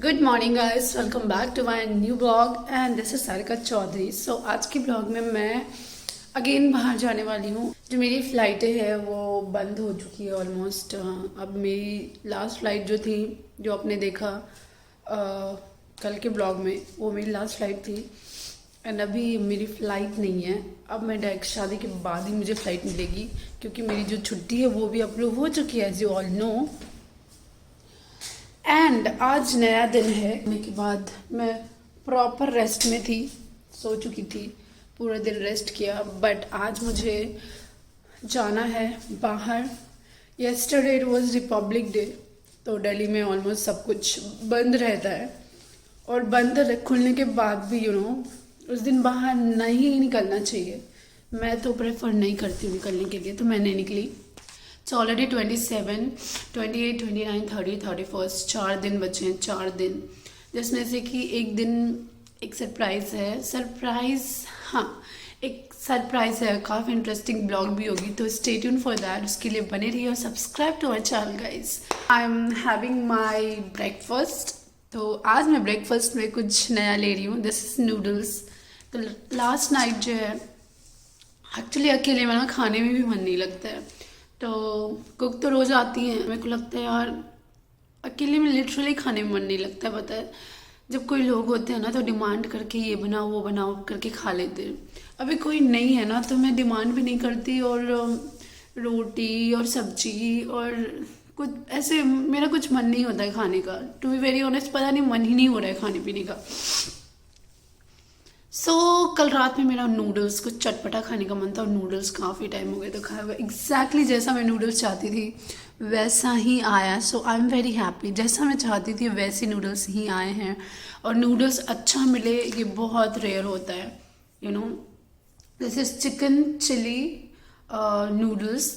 Good morning guys, welcome back to my new blog and this is Sarika Chaudhary. So आज के blog में मैं again बाहर जाने वाली हूँ। जो मेरी फ़्लाइटें हैं वो बंद हो चुकी है ऑलमोस्ट। अब मेरी लास्ट फ़्लाइट जो थी, जो आपने देखा कल के ब्लॉग में, वो मेरी लास्ट फ़्लाइट थी एंड अभी मेरी फ़्लाइट नहीं है। अब मैं डायरेक्ट शादी के बाद ही मुझे फ़्लाइट मिलेगी, क्योंकि मेरी जो छुट्टी है वो भी अप्रूव हो चुकी है, as you all know. And आज नया दिन है। होने के बाद मैं प्रॉपर रेस्ट में थी, सो चुकी थी, पूरा दिन रेस्ट किया। बट आज मुझे जाना है बाहर। Yesterday it was Republic day, तो दिल्ली में ऑलमोस्ट सब कुछ बंद रहता है और बंद खुलने के बाद भी उस दिन बाहर नहीं निकलना चाहिए। मैं तो प्रेफर नहीं करती हूँ निकलने के लिए, तो मैं नहीं निकली। सो ऑलरेडी 27, 28, 29, 30, 31 4 दिन बचे हैं। 4 दिन जिसमें से कि एक दिन एक सरप्राइज़ है। एक सरप्राइज़ है, काफ़ी इंटरेस्टिंग ब्लॉग भी होगी, तो स्टे ट्यून फॉर दैट। उसके लिए बने रहिए और subscribe to our channel guys. I am having my breakfast. तो आज मैं ब्रेकफास्ट में कुछ नया ले रही हूँ। This is noodles. तो लास्ट नाइट जो है, एक्चुअली अकेले में ना खाने में भी मन नहीं लगता है, तो कुक तो रोज़ आती हैं। मेरे को लगता है यार अकेले में लिटरली खाने में मन नहीं लगता है। पता है, जब कोई लोग होते हैं ना तो डिमांड करके ये बनाओ वो बनाओ करके खा लेते हैं। अभी कोई नहीं है ना, तो मैं डिमांड भी नहीं करती, और रोटी और सब्जी और कुछ ऐसे मेरा कुछ मन नहीं होता है खाने का। टू बी वेरी ऑनेस्ट, पता नहीं, मन ही नहीं हो रहा है खाने पीने का। कल रात में मेरा नूडल्स, कुछ चटपटा खाने का मन था और नूडल्स काफ़ी टाइम हो गया तो खाया हुआ। एग्जैक्टली जैसा मैं नूडल्स चाहती थी वैसा ही आया। सो आई एम वेरी हैप्पी। जैसा मैं चाहती थी वैसे नूडल्स ही आए हैं, और नूडल्स अच्छा मिले ये बहुत रेयर होता है। This is chicken chilli noodles,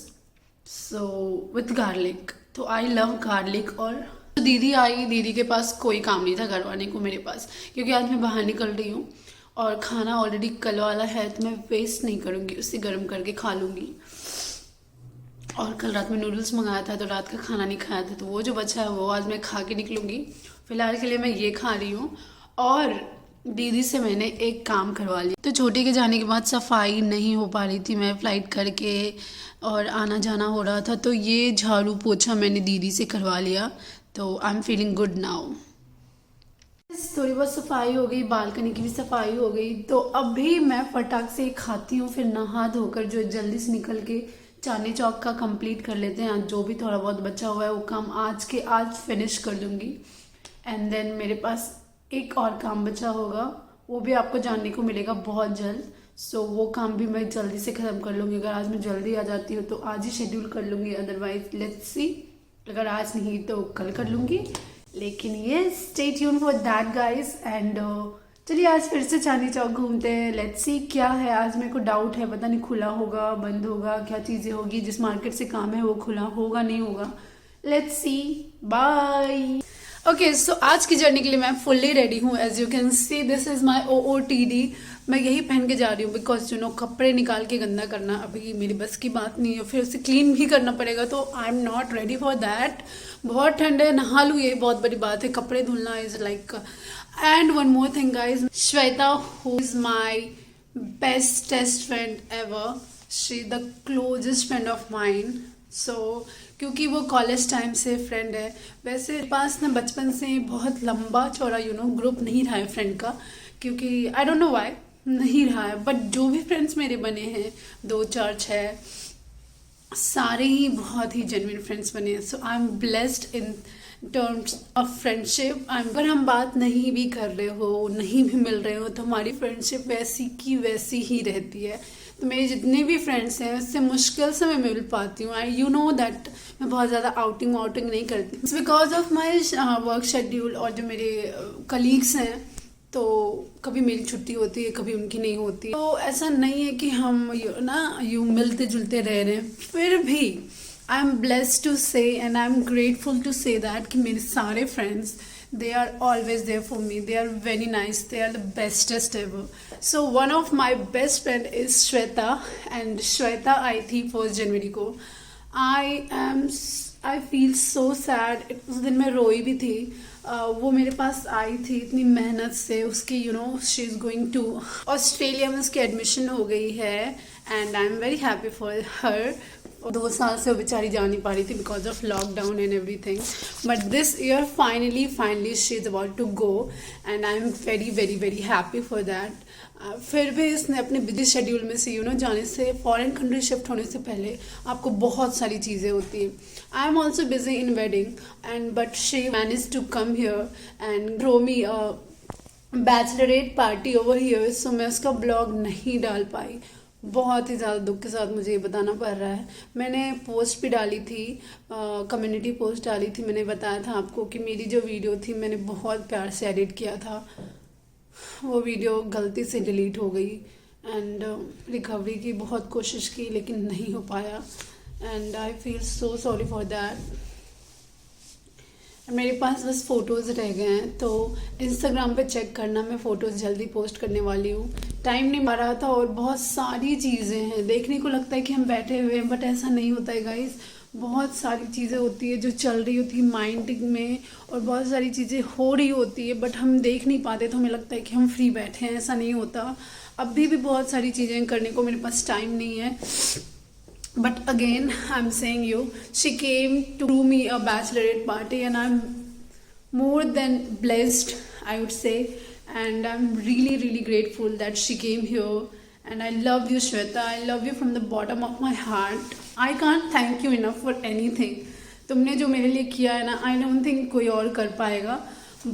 so with garlic. तो आई लव गार्लिक। और दीदी आई, दीदी के पास कोई काम नहीं था करवाने को मेरे पास, क्योंकि आज मैं बाहर निकल रही हूँ और खाना ऑलरेडी कल वाला है, तो मैं वेस्ट नहीं करूँगी, उससे गर्म करके खा लूँगी। और कल रात में नूडल्स मंगाया था तो रात का खाना नहीं खाया था, तो वो जो बचा है वो आज मैं खा के निकलूँगी। फ़िलहाल के लिए मैं ये खा रही हूँ। और दीदी से मैंने एक काम करवा लिया। तो छोटे के जाने के बाद सफाई नहीं हो पा रही थी, मैं फ़्लाइट करके और आना जाना हो रहा था, तो ये झाड़ू पोछा मैंने दीदी से करवा लिया। तो I am feeling good now. थोड़ी बहुत सफाई हो गई, बालकनी की भी सफाई हो गई। तो अभी मैं फटाक से खाती हूँ, फिर नहा धोकर जो जल्दी से निकल के चांदनी चौक का कंप्लीट कर लेते हैं। जो भी थोड़ा बहुत बचा हुआ है वो काम आज फिनिश कर लूँगी। एंड देन मेरे पास एक और काम बचा होगा, वो भी आपको जानने को मिलेगा बहुत जल्द। सो वो काम भी मैं जल्दी से ख़त्म कर लूँगी। अगर आज मैं जल्दी आ जाती हूँ तो आज ही शेड्यूल कर लूँगी, अदरवाइज लेट्स सी, अगर आज नहीं तो कल कर लूँगी। लेकिन ये stay tune for that guys. And चलिए आज फिर से चांदनी चौक घूमते हैं। लेट्स सी क्या है आज। मेरे को डाउट है, पता नहीं खुला होगा बंद होगा, क्या चीज़ें होगी। जिस मार्केट से काम है वो खुला होगा नहीं होगा, let's see. Bye. Okay, so आज की जर्नी के लिए मैं फुल्ली रेडी हूँ। As you can see this is my OOTD। मैं यही पहन के जा रही हूँ, बिकॉज कपड़े निकाल के गंदा करना अभी मेरी बस की बात नहीं है, फिर उसे क्लीन भी करना पड़ेगा, तो I am not ready for that. बहुत ठंड है, नहा लूँ यही बहुत बड़ी बात है, कपड़े धुलना is like. And one more thing guys, Shweta who is my bestest friend ever, she the closest friend of mine. So क्योंकि वो कॉलेज टाइम से फ्रेंड है। वैसे पास ना बचपन से बहुत लंबा चौड़ा ग्रुप नहीं रहा है फ्रेंड का, क्योंकि आई डोंट नो व्हाई नहीं रहा है। बट जो भी फ्रेंड्स मेरे बने हैं 2 4 6, सारे ही बहुत ही जेन्युइन फ्रेंड्स बने हैं। So I am blessed in terms of friendship. अगर हम बात नहीं भी कर रहे हो, नहीं भी मिल रहे हो, तो हमारी फ्रेंडशिप वैसी की वैसी ही रहती है। तो मेरे जितने भी फ्रेंड्स हैं उससे मुश्किल से मैं मिल पाती हूँ। आई दैट मैं बहुत ज़्यादा आउटिंग नहीं करती। It's because of my work schedule. और जो मेरे कलीग्स हैं, तो कभी मेरी छुट्टी होती है, कभी उनकी नहीं होती, तो ऐसा नहीं है कि हम यूँ मिलते जुलते रह रहे हैं। फिर भी I am blessed to say and I am grateful to say that कि मेरे सारे friends, they are always there for me. They are very nice. They are the bestest ever. So one of my best friend is Shweta, and Shweta आई थी 1 जनवरी को। I feel so sad. उस दिन मैं रोई भी थी। वो मेरे पास आई थी इतनी मेहनत से, उसकी she is going to Australia में, उसकी एडमिशन हो गई है and I am very happy for her. 2 साल से वो बेचारी जा नहीं पा रही थी because of lockdown and everything, but this year finally she is about to go and I am very very very happy for that. फिर भी इसने अपने बिजी शेड्यूल में से जाने से, फॉरेन कंट्री शिफ्ट होने से पहले आपको बहुत सारी चीज़ें होती हैं। I am also busy in wedding and but she manage to come here and throw me bachelorette party over here, so मैं उसका ब्लॉग नहीं डाल पाई। बहुत ही ज़्यादा दुख के साथ मुझे ये बताना पड़ रहा है। मैंने पोस्ट भी डाली थी, कम्युनिटी पोस्ट डाली थी, मैंने बताया था आपको कि मेरी जो वीडियो थी मैंने बहुत प्यार से एडिट किया था, वो वीडियो गलती से डिलीट हो गई एंड रिकवरी की बहुत कोशिश की लेकिन नहीं हो पाया and I feel so sorry for that. मेरे पास बस फ़ोटोज़ रह गए हैं, तो इंस्टाग्राम पे चेक करना, मैं फ़ोटोज़ जल्दी पोस्ट करने वाली हूँ। टाइम नहीं मिल रहा था और बहुत सारी चीज़ें हैं, देखने को लगता है कि हम बैठे हुए हैं बट ऐसा नहीं होता है गाइस। बहुत सारी चीज़ें होती है जो चल रही होती है माइंड में और बहुत सारी चीज़ें हो रही होती है बट हम देख नहीं पाते, तो हमें लगता है कि हम फ्री बैठे हैं, ऐसा नहीं होता। अभी भी बहुत सारी चीज़ें करने को मेरे पास टाइम नहीं है। But again, I'm saying you, she came to do me a bachelorette party and I'm more than blessed, I would say, and I'm really really grateful that she came here and I love you Shweta, I love you from the bottom of my heart. I can't thank you enough for anything. तुमने जो मेरे लिए किया है ना, I don't think कोई और कर पाएगा,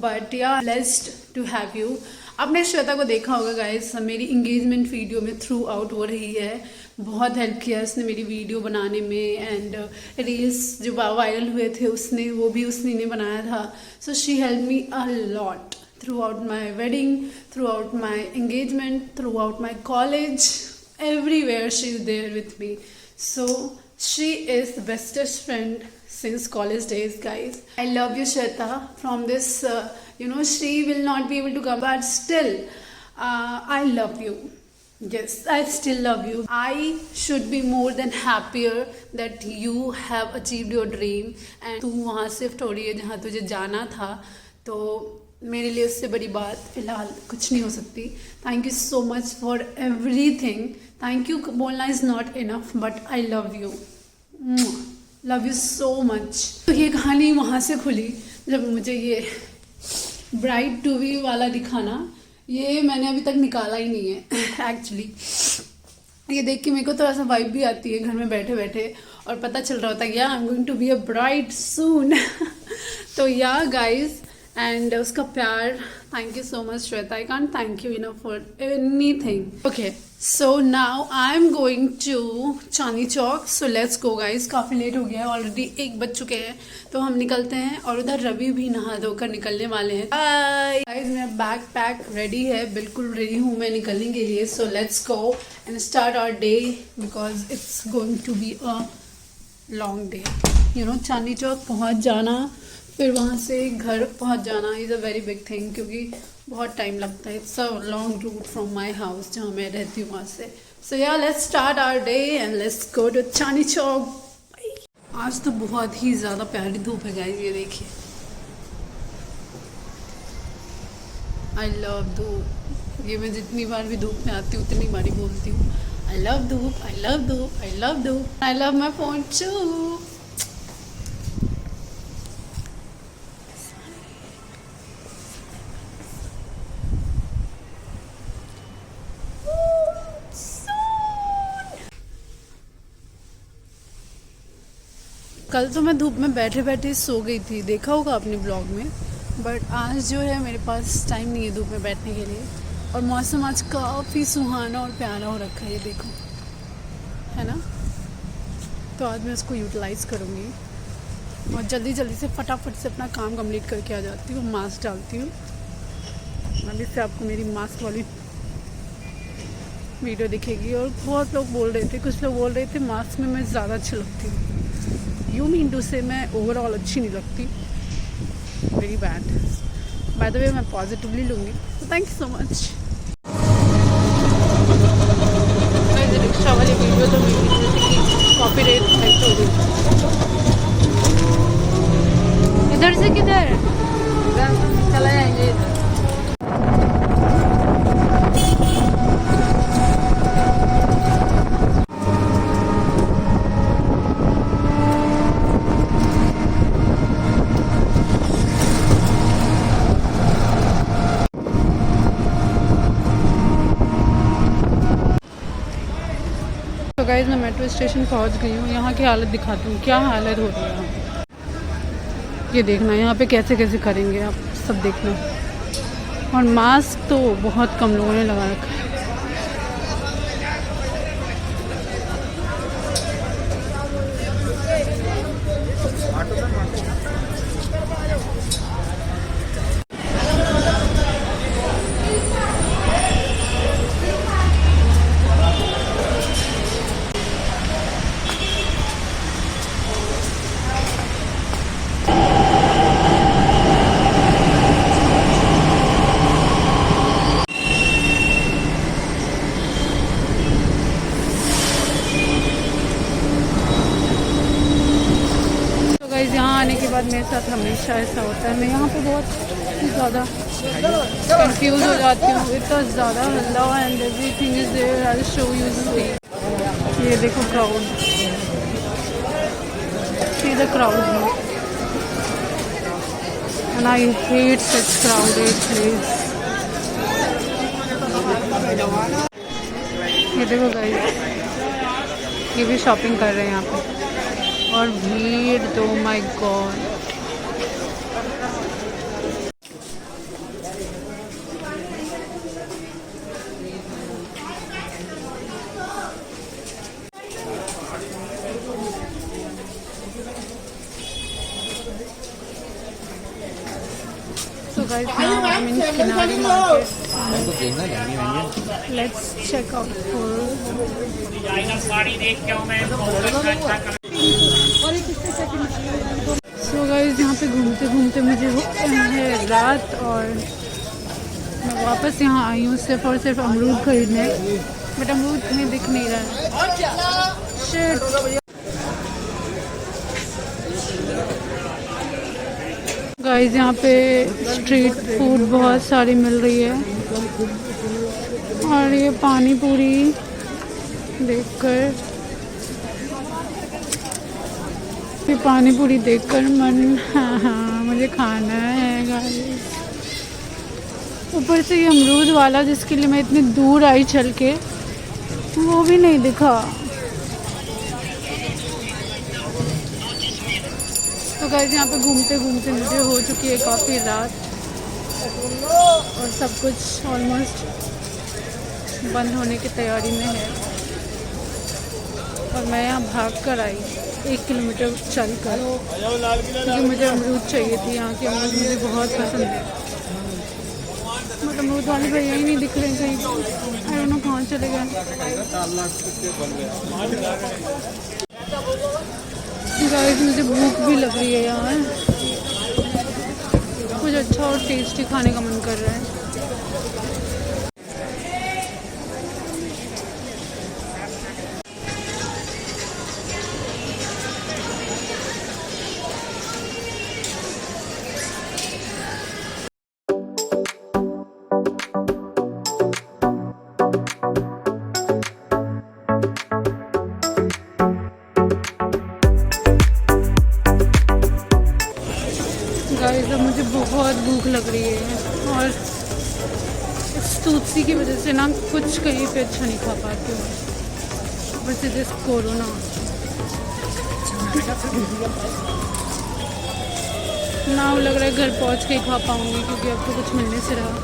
but yeah, blessed to have you. आपने श्वेता को देखा होगा गाइस, मेरी इंगेजमेंट वीडियो में थ्रू आउट हो रही है, बहुत हेल्प किया उसने मेरी वीडियो बनाने में एंड रील्स जो वायरल हुए थे उसने वो भी उसने ने बनाया था। So she help me a lot throughout my wedding, throughout my engagement, throughout my college, everywhere she is there with me. So she is the bestest friend since college days guys. I love you Shweta from this she will not be able to come but still I love you. Yes, I still love you. I should be more than happier that you have achieved your dream and तू वहाँ shift हो रही है जहाँ तुझे जाना था, तो मेरे लिए उससे बड़ी बात फ़िलहाल कुछ नहीं हो सकती। Thank you so much for everything. Thank you बोलना is not enough but I love you, love you so much. तो ये कहानी वहाँ से खुली जब मुझे ये ब्राइड टू बी वाला दिखाना, ये मैंने अभी तक निकाला ही नहीं है एक्चुअली। ये देख के मेरे को थोड़ा सा वाइब भी आती है घर में बैठे बैठे और पता चल रहा होता है या I am going to be a bride soon. तो या गाइज एंड उसका प्यार, thank you so much Shweta, I can't thank you enough for anything. Okay so now I am going to Chandni Chowk, so let's go guys. काफ़ी late हो गया है, already 1 बज चुके हैं, तो हम निकलते हैं और उधर रवि भी नहा धोकर निकलने वाले हैं। बाय गाइज, मेरा बैग पैक रेडी है, बिल्कुल रेडी हूँ मैं निकलने के लिए। So let's go and start our day because it's going to be a long day. Chandni Chowk पहुँच जाना, फिर वहाँ से घर पहुँच जाना is a very big thing क्योंकि बहुत टाइम लगता है। It's a long route from my house जहाँ मैं रहती हूँ वहाँ से। So yeah let's start our day and let's go to Chandni Chowk. आज तो बहुत ही ज़्यादा प्यारी धूप है गाइस, ये देखिए। आई लव धूप, ये मैं जितनी बार भी धूप में आती हूँ उतनी बार ही बोलती हूँ आई लव धूप, आई लव धूप, आई लव धूप, I love my phone too. कल तो मैं धूप में बैठे बैठे सो गई थी, देखा होगा अपने ब्लॉग में, बट आज जो है मेरे पास टाइम नहीं है धूप में बैठने के लिए। और मौसम आज काफ़ी सुहाना और प्यारा हो रखा है, ये देखो, है ना। तो आज मैं उसको यूटिलाइज़ करूँगी और जल्दी जल्दी से फटाफट से अपना काम कंप्लीट करके आ जाती हूँ। मास्क डालती हूँ, अभी से आपको मेरी मास्क वाली वीडियो दिखेगी। और बहुत लोग बोल रहे थे, कुछ लोग बोल रहे थे मास्क में मैं ज़्यादा अच्छी लगती हूँ। यू मीन टू से मैं ओवरऑल अच्छी नहीं लगती, very bad. By the way मैं पॉजिटिवली लूँगी, तो thank you so much. Rickshaw वाली वीडियो तो मेरी कॉपीराइट हो गई। इधर से किधर चला जाएंगे। तो गाइस मैं मेट्रो स्टेशन पहुंच गई हूँ। यहाँ की हालत दिखाती हूँ, क्या हालत हो रही है यहाँ पे। ये देखना यहाँ पे कैसे कैसे करेंगे आप, सब देखना। और मास्क तो बहुत कम लोगों ने लगा रखा है। यहाँ आने के बाद मेरे साथ हमेशा ऐसा होता है, मैं यहाँ पे बहुत ही ज़्यादा कंफ्यूज हो जाती हूँ। इतना ज़्यादा हल्ला and everything is there. I will show you the. ये देखो crowd, see the crowd and I hate such crowded place. ये देखो गाइस, ये भी शॉपिंग कर रहे हैं यहाँ पे और भीड़ तो my God. So guys, now I'm in Kinari market. Let's check out food. So guys, यहाँ पे घूमते घूमते मुझे हो है रात और मैं वापस यहाँ आई हूँ सिर्फ और सिर्फ अमरूद खरीदने, बट अमरूद कहीं दिख नहीं रहा है। Shit. गाइस यहाँ पे स्ट्रीट फूड बहुत सारी मिल रही है और ये पानी पूरी देखकर, ये पानी पूरी देखकर मन, हाँ मुझे खाना है गाइस। ऊपर से ये अमरूद वाला जिसके लिए मैं इतनी दूर आई चल के, वो भी नहीं दिखा। तो गाइस यहाँ पे घूमते घूमते मुझे हो चुकी है काफ़ी रात और सब कुछ ऑलमोस्ट बंद होने की तैयारी में है और मैं यहाँ भाग कर आई 1 किलोमीटर चल कर, क्योंकि मुझे अमरूद चाहिए थी। यहाँ के अमरूद मुझे बहुत पसंद है, बट अमरूद वाले भैया ही नहीं दिख रहे कहीं, आई डोंट नो कहाँ चले गए। गाइस मुझे भूख भी लग रही है यार, कुछ अच्छा और टेस्टी खाने का मन कर रहा है। गाइस अब मुझे बहुत भूख लग रही है और इस तुलसी की वजह से ना कुछ कहीं पे अच्छा नहीं खा पाती हूँ, बस इस कोरोना। ना लग रहा है घर पहुँच के ही खा पाऊँगी, क्योंकि अब तो कुछ मिलने से रहा।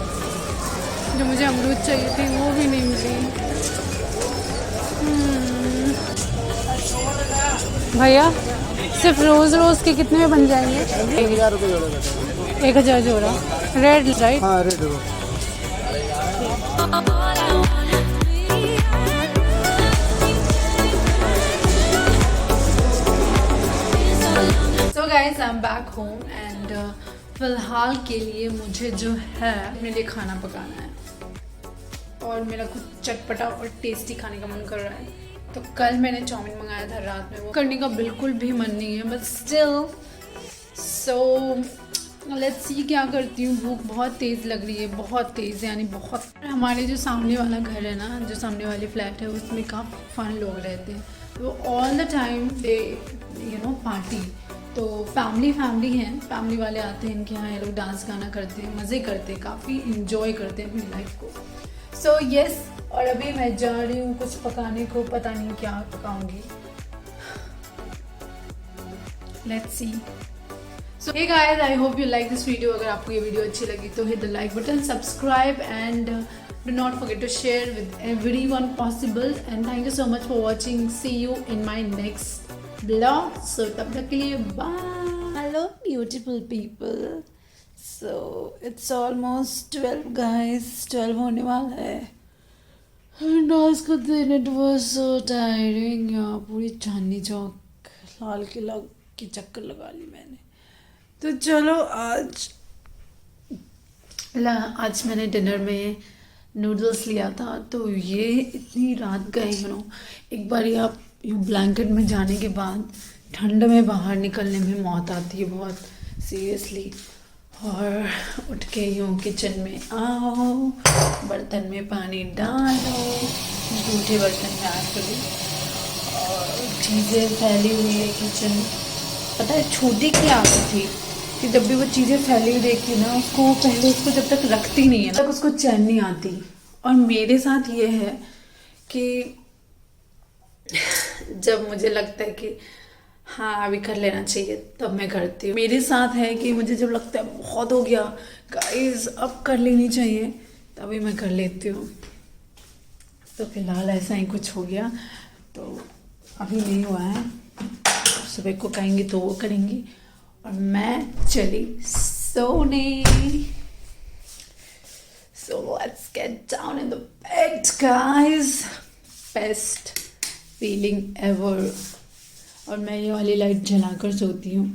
जो मुझे अमरूद चाहिए थी वो भी नहीं मिली। भैया सिर्फ रोज रोज के कितने में बन जाएंगे? 1000 रुपये जोड़ा। 1000 जोड़ा रेड, राइट? हाँ red. So guys, I'm back home and फिलहाल के लिए मुझे जो है अपने लिए खाना पकाना है और मेरा कुछ चटपटा और टेस्टी खाने का मन कर रहा है। तो कल मैंने चाउमीन मंगाया था रात में, वो करने का बिल्कुल भी मन नहीं है, but still so let's see क्या करती हूँ। भूख बहुत तेज़ लग रही है, बहुत तेज़, यानी बहुत। हमारे जो सामने वाला घर है ना, जो सामने वाली फ्लैट है, उसमें काफ़ी फन लोग रहते हैं। तो all the time they party. तो फैमिली है, फैमिली वाले आते हैं इनके यहाँ, ये लोग डांस गाना करते हैं, मज़े करते हैं, काफ़ी इंजॉय करते हैं अपनी लाइफ को। सो येस, और अभी मैं जा रही हूँ कुछ पकाने को, पता नहीं क्या पकाऊंगी। Let's see. So hey guys, I hope you like this video. अगर आपको ये वीडियो अच्छी लगी तो hit the like button, subscribe and do not forget to share with everyone possible. And thank you so much for watching. See you in my next blog. So तब तक के लिए bye. Hello beautiful people. So it's almost 12 guys, 12 होने वाला है। And आज का दिन इट वाज सो टायरिंग यार। पूरी चांदनी चौक, लाल किला की चक्कर लगा ली मैंने। तो चलो आज मैंने डिनर में नूडल्स लिया था। तो ये इतनी रात गए एक बार आप ब्लैंकेट में जाने के बाद ठंड में बाहर निकलने में मौत आती है बहुत सीरियसली। और उठ के किचन में आओ, बर्तन में पानी डालो, जूठे बर्तन में एक्चुअली, और चीज़ें फैली हुई है किचन। पता है छोटी की आदत थी कि जब भी वो चीज़ें फैली हुई देखती ना, उसको पहले उसको जब तक रखती नहीं है ना, तक उसको चैन नहीं आती। और मेरे साथ ये है कि जब मुझे लगता है कि हाँ अभी कर लेना चाहिए, तब मैं करती हूँ। मेरे साथ है कि मुझे जब लगता है बहुत हो गया गाइस, अब कर लेनी चाहिए, तभी मैं कर लेती हूँ। तो फिलहाल ऐसा ही कुछ हो गया, तो अभी नहीं हुआ है। सुबह को कहेंगे तो वो करेंगी, और मैं चली सोने। So let's get down in the bed guys. Best feeling ever. और मैं ये वाली लाइट जलाकर सोती हूँ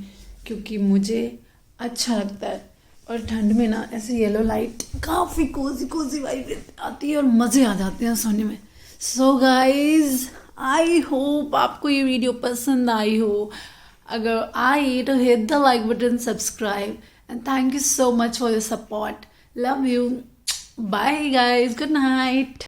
क्योंकि मुझे अच्छा लगता है। और ठंड में ना ऐसे येलो लाइट काफ़ी कोजी वाइब आती है और मज़े आ जाते हैं सोने में। सो गाइज, आई होप आपको ये वीडियो पसंद आई हो। अगर आई तो hit the like button, subscribe, and thank you so much for your support. Love you. Bye guys, good night.